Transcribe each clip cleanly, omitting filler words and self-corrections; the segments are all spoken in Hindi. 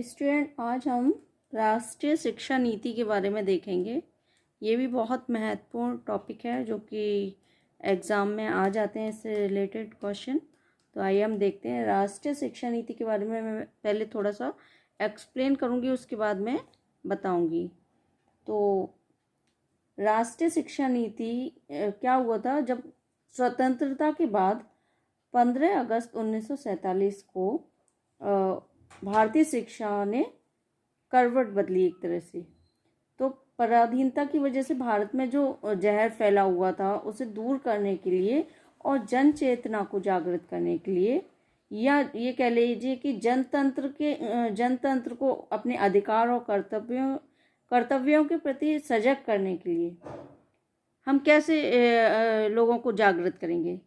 स्टूडेंट, आज हम राष्ट्रीय शिक्षा नीति के बारे में देखेंगे। ये भी बहुत महत्वपूर्ण टॉपिक है जो कि एग्ज़ाम में आ जाते हैं, इससे रिलेटेड क्वेश्चन। तो आइए हम देखते हैं राष्ट्रीय शिक्षा नीति के बारे में। मैं पहले थोड़ा सा एक्सप्लेन करूँगी, उसके बाद में बताऊँगी। तो राष्ट्रीय शिक्षा नीति क्या हुआ था, जब स्वतंत्रता के बाद 15 अगस्त 1947 को भारतीय शिक्षा ने करवट बदली एक तरह से। तो पराधीनता की वजह से भारत में जो जहर फैला हुआ था उसे दूर करने के लिए और जन चेतना को जागृत करने के लिए, या ये कह लीजिए कि जनतंत्र को अपने अधिकार और कर्तव्यों के प्रति सजग करने के लिए हम कैसे लोगों को जागृत करेंगे?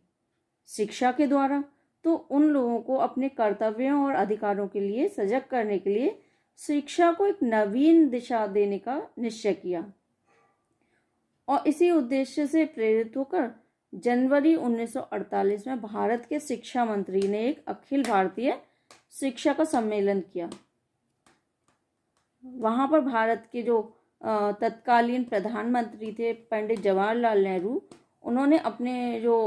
शिक्षा के द्वारा। तो उन लोगों को अपने कर्तव्यों और अधिकारों के लिए सजग करने के लिए शिक्षा को एक नवीन दिशा देने का निश्चय किया, और इसी उद्देश्य से प्रेरित होकर जनवरी 1948 में भारत के शिक्षा मंत्री ने एक अखिल भारतीय शिक्षा का सम्मेलन किया। वहां पर भारत के जो तत्कालीन प्रधानमंत्री थे पंडित जवाहरलाल नेहरू, उन्होंने अपने जो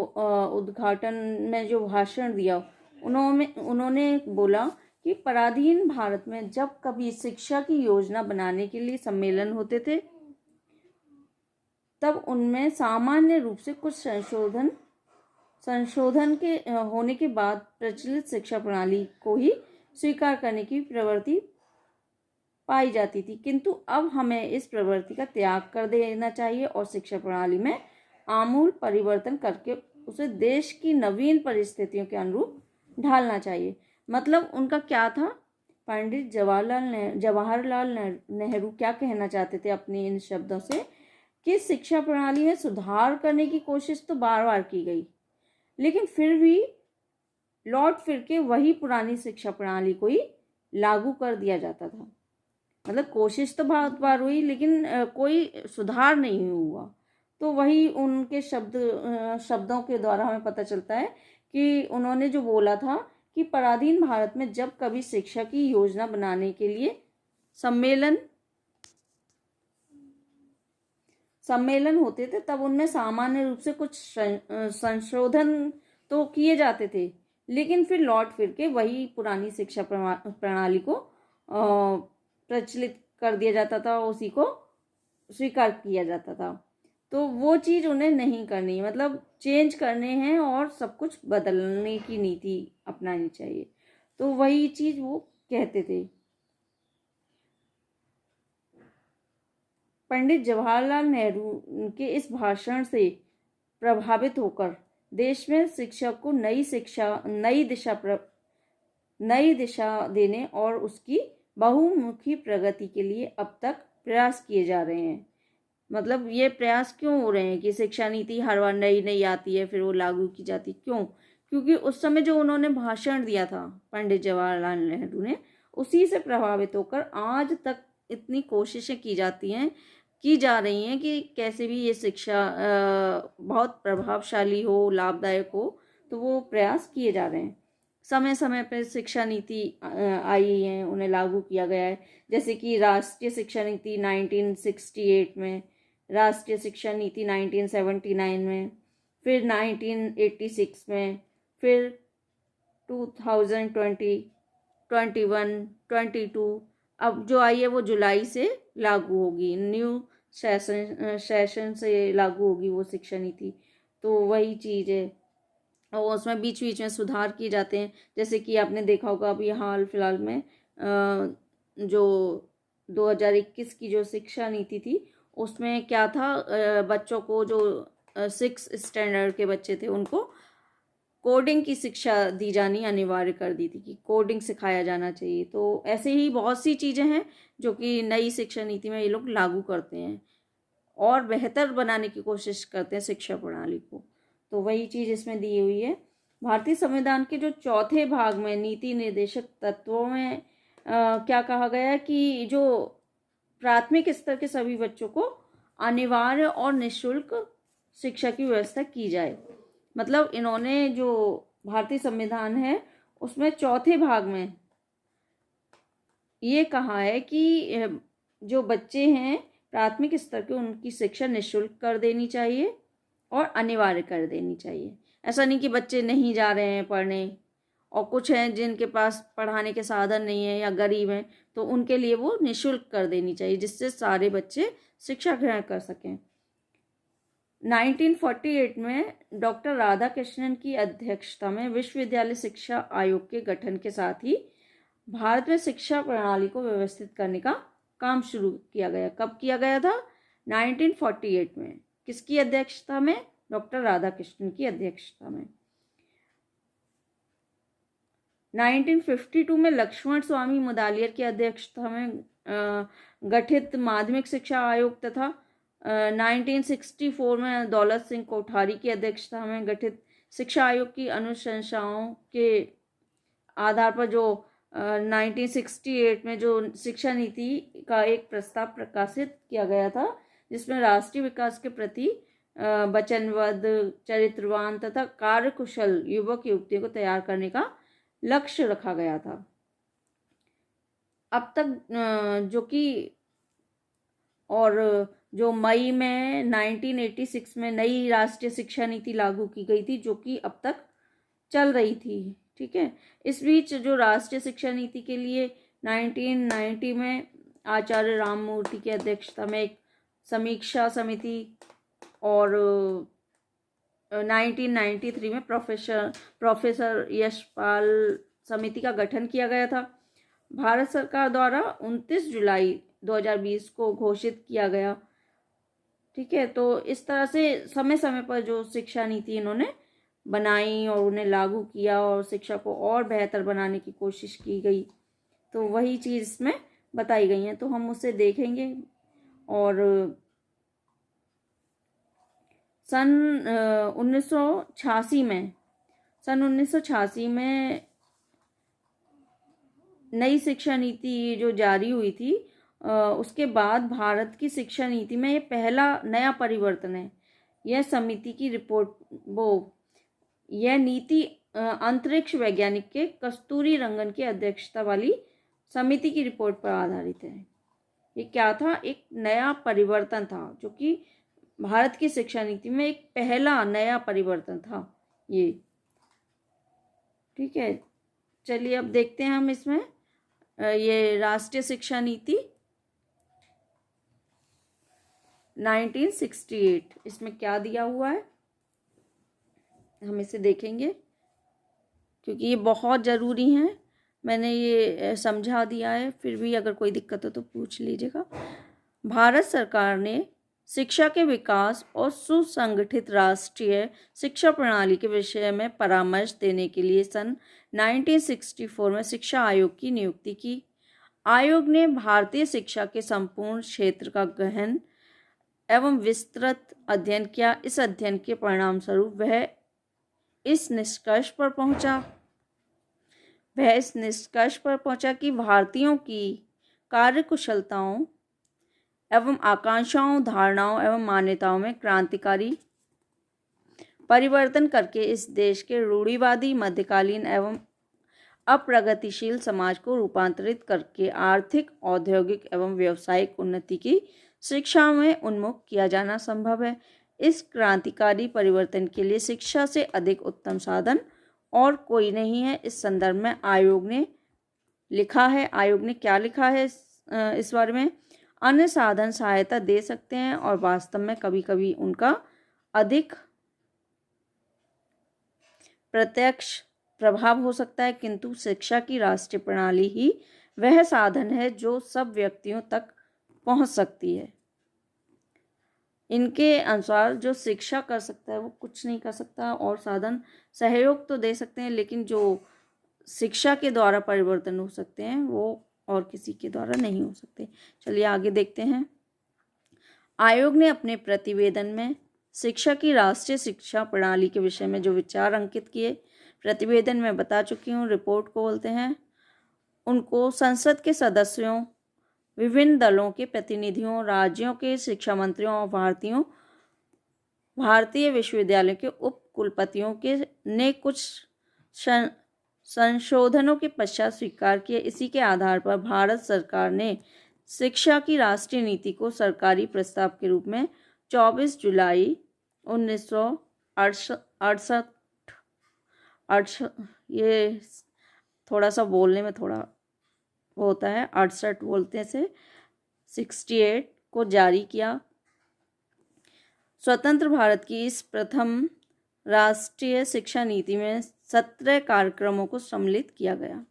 उद्घाटन में जो भाषण दिया, उन्होंने बोला कि पराधीन भारत में जब कभी शिक्षा की योजना बनाने के लिए सम्मेलन होते थे, तब उनमें सामान्य रूप से कुछ संशोधन के होने के बाद प्रचलित शिक्षा प्रणाली को ही स्वीकार करने की प्रवृत्ति पाई जाती थी। किंतु अब हमें इस प्रवृत्ति का त्याग कर देना चाहिए और शिक्षा प्रणाली में आमूल परिवर्तन करके उसे देश की नवीन परिस्थितियों के अनुरूप ढालना चाहिए। मतलब उनका क्या था? पंडित जवाहरलाल नेहरू क्या कहना चाहते थे अपने इन शब्दों से कि शिक्षा प्रणाली में सुधार करने की कोशिश तो बार बार की गई, लेकिन फिर भी लौट फिर के वही पुरानी शिक्षा प्रणाली को ही लागू कर दिया जाता था। मतलब कोशिश तो बहुत बार हुई, लेकिन कोई सुधार नहीं हुआ। तो वही उनके शब्दों के द्वारा हमें पता चलता है कि उन्होंने जो बोला था कि पराधीन भारत में जब कभी शिक्षा की योजना बनाने के लिए सम्मेलन होते थे, तब उनमें सामान्य रूप से कुछ संशोधन तो किए जाते थे, लेकिन फिर लौट फिर के वही पुरानी शिक्षा प्रणाली को प्रचलित कर दिया जाता था, उसी को स्वीकार किया जाता था। तो वो चीज़ उन्हें नहीं करनी, मतलब चेंज करने हैं और सब कुछ बदलने की नीति अपनानी चाहिए। तो वही चीज़ वो कहते थे। पंडित जवाहरलाल नेहरू के इस भाषण से प्रभावित होकर देश में शिक्षा को नई दिशा देने और उसकी बहुमुखी प्रगति के लिए अब तक प्रयास किए जा रहे हैं। मतलब ये प्रयास क्यों हो रहे हैं कि शिक्षा नीति हर बार नई आती है फिर वो लागू की जाती, क्यों? क्योंकि उस समय जो उन्होंने भाषण दिया था पंडित जवाहरलाल नेहरू ने, उसी से प्रभावित होकर आज तक इतनी कोशिशें की जा रही हैं कि कैसे भी ये शिक्षा बहुत प्रभावशाली हो, लाभदायक हो। तो वो प्रयास किए जा रहे हैं। समय समय पर शिक्षा नीति आई है, उन्हें लागू किया गया है। जैसे कि राष्ट्रीय शिक्षा नीति 1968 में, राष्ट्रीय शिक्षा नीति 1979 में, फिर 1986 में, फिर 2020, 21, 22 अब जो आई है वो जुलाई से लागू होगी, न्यू सेशन से लागू होगी वो शिक्षा नीति। तो वही चीज़ है, और उसमें बीच बीच में सुधार किए जाते हैं। जैसे कि आपने देखा होगा अभी हाल फिलहाल में जो 2021 की जो शिक्षा नीति थी, उसमें क्या था, बच्चों को जो 6th स्टैंडर्ड के बच्चे थे उनको कोडिंग की शिक्षा दी जानी अनिवार्य कर दी थी कि कोडिंग सिखाया जाना चाहिए। तो ऐसे ही बहुत सी चीज़ें हैं जो कि नई शिक्षा नीति में ये लोग लागू करते हैं और बेहतर बनाने की कोशिश करते हैं शिक्षा प्रणाली को। तो वही चीज़ इसमें दी हुई है। भारतीय संविधान के जो चौथे भाग में नीति निर्देशक तत्वों में क्या कहा गया है कि जो प्राथमिक स्तर के सभी बच्चों को अनिवार्य और निःशुल्क शिक्षा की व्यवस्था की जाए। मतलब इन्होंने जो भारतीय संविधान है उसमें चौथे भाग में ये कहा है कि जो बच्चे हैं प्राथमिक स्तर के, उनकी शिक्षा निःशुल्क कर देनी चाहिए और अनिवार्य कर देनी चाहिए। ऐसा नहीं कि बच्चे नहीं जा रहे हैं पढ़ने, और कुछ हैं जिनके पास पढ़ाने के साधन नहीं है या गरीब हैं, तो उनके लिए वो निःशुल्क कर देनी चाहिए, जिससे सारे बच्चे शिक्षा ग्रहण कर सकें। 1948 में डॉक्टर राधाकृष्णन की अध्यक्षता में विश्वविद्यालय शिक्षा आयोग के गठन के साथ ही भारत में शिक्षा प्रणाली को व्यवस्थित करने का काम शुरू किया गया। कब किया गया था? 1948 में। किसकी अध्यक्षता में? डॉक्टर राधाकृष्णन की अध्यक्षता में। 1952 में लक्ष्मण स्वामी मुदालियर की अध्यक्षता में गठित माध्यमिक शिक्षा आयोग तथा 1964 में दौलत सिंह कोठारी की अध्यक्षता में गठित शिक्षा आयोग की अनुशंसाओं के आधार पर जो 1968 में जो शिक्षा नीति का एक प्रस्ताव प्रकाशित किया गया था, जिसमें राष्ट्रीय विकास के प्रति वचनबद्ध, चरित्रवान तथा कार्यकुशल युवक युवतियों को तैयार करने का लक्ष्य रखा गया था। अब तक जो कि और जो मई में 1986 में नई राष्ट्रीय शिक्षा नीति लागू की गई थी, जो कि अब तक चल रही थी। ठीक है। इस बीच जो राष्ट्रीय शिक्षा नीति के लिए 1990 में आचार्य राममूर्ति की अध्यक्षता में एक समीक्षा समिति और 1993 में प्रोफेसर यशपाल समिति का गठन किया गया था। भारत सरकार द्वारा 29 जुलाई 2020 को घोषित किया गया। ठीक है। तो इस तरह से समय समय पर जो शिक्षा नीति इन्होंने बनाई और उन्हें लागू किया और शिक्षा को और बेहतर बनाने की कोशिश की गई, तो वही चीज़ इसमें बताई गई है, तो हम उसे देखेंगे। और सन 1986 में नई शिक्षा नीति जो जारी हुई थी, उसके बाद भारत की शिक्षा नीति में ये पहला नया परिवर्तन है। यह समिति की रिपोर्ट यह नीति अंतरिक्ष वैज्ञानिक के कस्तूरी रंगन की अध्यक्षता वाली समिति की रिपोर्ट पर आधारित है। ये क्या था? एक नया परिवर्तन था, जो कि भारत की शिक्षा नीति में एक पहला नया परिवर्तन था ये। ठीक है। चलिए अब देखते हैं हम इसमें ये राष्ट्रीय शिक्षा नीति 1968, इसमें क्या दिया हुआ है हम इसे देखेंगे, क्योंकि ये बहुत ज़रूरी है। मैंने ये समझा दिया है, फिर भी अगर कोई दिक्कत हो तो पूछ लीजिएगा। भारत सरकार ने शिक्षा के विकास और सुसंगठित राष्ट्रीय शिक्षा प्रणाली के विषय में परामर्श देने के लिए सन 1964 में शिक्षा आयोग की नियुक्ति की। आयोग ने भारतीय शिक्षा के संपूर्ण क्षेत्र का गहन एवं विस्तृत अध्ययन किया। इस अध्ययन के परिणाम स्वरूप वह इस निष्कर्ष पर पहुंचा कि भारतीयों की कार्यकुशलताओं एवं आकांक्षाओं, धारणाओं एवं मान्यताओं में क्रांतिकारी परिवर्तन करके इस देश के रूढ़िवादी, मध्यकालीन एवं अप्रगतिशील समाज को रूपांतरित करके आर्थिक, औद्योगिक एवं व्यावसायिक उन्नति की शिक्षा में उन्मुख किया जाना संभव है। इस क्रांतिकारी परिवर्तन के लिए शिक्षा से अधिक उत्तम साधन और कोई नहीं है। इस संदर्भ में आयोग ने क्या लिखा है इस बारे में? अन्य साधन सहायता दे सकते हैं और वास्तव में कभी कभी उनका अधिक प्रत्यक्ष प्रभाव हो सकता है, किंतु शिक्षा की राष्ट्रीय प्रणाली ही वह साधन है जो सब व्यक्तियों तक पहुंच सकती है। इनके अनुसार जो शिक्षा कर सकता है वो कुछ नहीं कर सकता, और साधन सहयोग तो दे सकते हैं, लेकिन जो शिक्षा के द्वारा परिवर्तन हो सकते हैं वो और किसी के द्वारा नहीं हो सकते। चलिए आगे देखते हैं। आयोग ने अपने प्रतिवेदन में शिक्षा की राष्ट्रीय शिक्षा प्रणाली के विषय में जो विचार अंकित किए, प्रतिवेदन में बता चुकी हूँ, रिपोर्ट को बोलते हैं। उनको संसद के सदस्यों, विभिन्न दलों के प्रतिनिधियों, राज्यों के शिक्षा मंत्रियों और भारतीय विश्वविद्यालयों के उप कुलपतियों ने कुछ संशोधनों के पश्चात स्वीकार किए। इसी के आधार पर भारत सरकार ने शिक्षा की राष्ट्रीय नीति को सरकारी प्रस्ताव के रूप में 24 जुलाई 1968 ये थोड़ा सा बोलने में थोड़ा वो होता है, 68 बोलते से 68 को जारी किया। स्वतंत्र भारत की इस प्रथम राष्ट्रीय शिक्षा नीति में 17 कार्यक्रमों को सम्मिलित किया गया।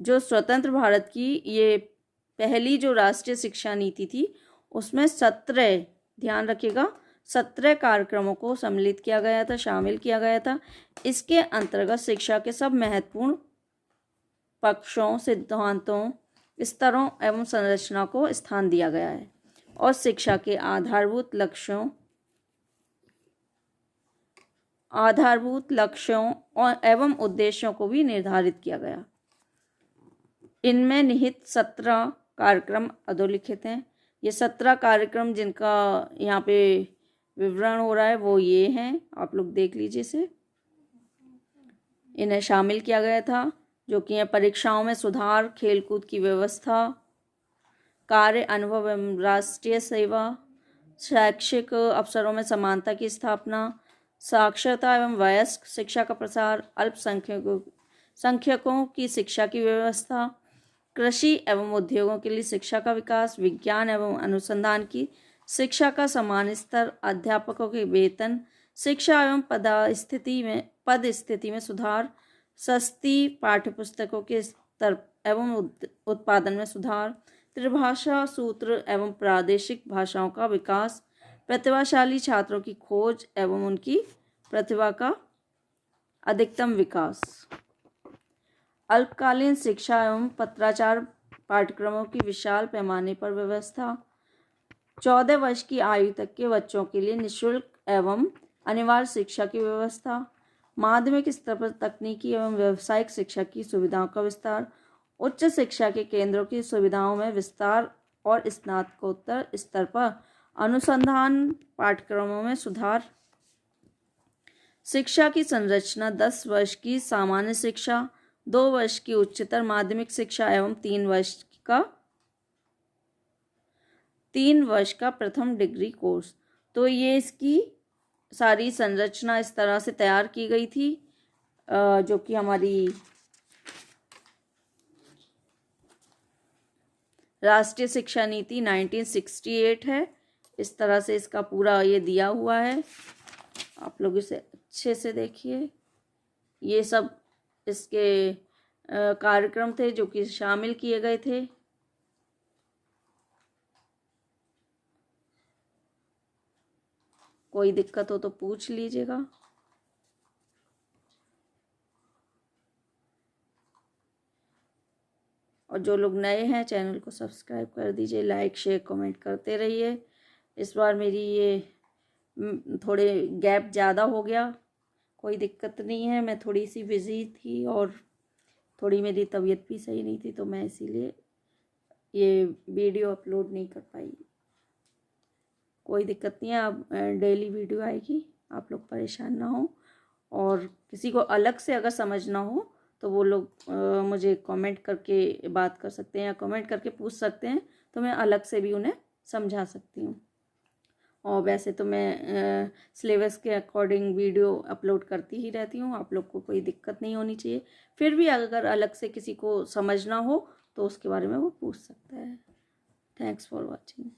जो स्वतंत्र भारत की ये पहली जो राष्ट्रीय शिक्षा नीति थी उसमें 17, ध्यान रखिएगा, 17 कार्यक्रमों को सम्मिलित किया गया था, शामिल किया गया था। इसके अंतर्गत शिक्षा के सब महत्वपूर्ण पक्षों, सिद्धांतों, स्तरों एवं संरचना को स्थान दिया गया है और शिक्षा के आधारभूत लक्ष्यों और एवं उद्देश्यों को भी निर्धारित किया गया। इनमें निहित 17 कार्यक्रम अधोलिखित हैं। ये 17 कार्यक्रम जिनका यहाँ पे विवरण हो रहा है वो ये हैं, आप लोग देख लीजिए इसे। इन्हें शामिल किया गया था, जो कि है परीक्षाओं में सुधार, खेलकूद की व्यवस्था, कार्य अनुभव एवं राष्ट्रीय सेवा, शैक्षिक अवसरों में समानता की स्थापना, साक्षरता एवं वयस्क शिक्षा का प्रसार, अल्पसंख्यकों की शिक्षा की व्यवस्था, कृषि एवं उद्योगों के लिए शिक्षा का विकास, विज्ञान एवं अनुसंधान की शिक्षा का समान स्तर, अध्यापकों के वेतन, शिक्षा एवं पद स्थिति में सुधार, सस्ती पाठ्यपुस्तकों के स्तर एवं उत्पादन में सुधार, त्रिभाषा सूत्र एवं प्रादेशिक भाषाओं का विकास, प्रतिभाशाली छात्रों की खोज एवं उनकी प्रतिभा का अधिकतम विकास, अल्पकालीन शिक्षा एवं पत्राचार पाठ्यक्रमों की विशाल पैमाने पर व्यवस्था, 14 वर्ष की आयु तक के बच्चों के लिए निःशुल्क एवं अनिवार्य शिक्षा की व्यवस्था, माध्यमिक स्तर पर तकनीकी एवं व्यावसायिक शिक्षा की सुविधाओं का विस्तार, उच्च शिक्षा के केंद्रों की सुविधाओं में विस्तार और स्नातकोत्तर स्तर पर अनुसंधान पाठ्यक्रमों में सुधार, शिक्षा की संरचना 10 वर्ष की सामान्य शिक्षा, 2 वर्ष की उच्चतर माध्यमिक शिक्षा एवं 3 वर्ष का प्रथम डिग्री कोर्स। तो ये इसकी सारी संरचना इस तरह से तैयार की गई थी, जो कि हमारी राष्ट्रीय शिक्षा नीति 1968 है। इस तरह से इसका पूरा ये दिया हुआ है, आप लोग इसे अच्छे से देखिए। ये सब इसके कार्यक्रम थे जो कि शामिल किए गए थे। कोई दिक्कत हो तो पूछ लीजिएगा। और जो लोग नए हैं चैनल को सब्सक्राइब कर दीजिए, लाइक शेयर कमेंट करते रहिए। इस बार मेरी ये थोड़े गैप ज़्यादा हो गया, कोई दिक्कत नहीं है, मैं थोड़ी सी बिज़ी थी और थोड़ी मेरी तबीयत भी सही नहीं थी, तो मैं इसीलिए ये वीडियो अपलोड नहीं कर पाई। कोई दिक्कत नहीं है, अब डेली वीडियो आएगी, आप लोग परेशान ना हो। और किसी को अलग से अगर समझना हो तो वो लोग मुझे कमेंट करके बात कर सकते हैं या कमेंट करके पूछ सकते हैं, तो मैं अलग से भी उन्हें समझा सकती हूँ। और वैसे तो मैं सिलेबस के अकॉर्डिंग वीडियो अपलोड करती ही रहती हूँ, आप लोग को कोई दिक्कत नहीं होनी चाहिए। फिर भी अगर अलग से किसी को समझना हो तो उसके बारे में वो पूछ सकता है। Thanks for watching.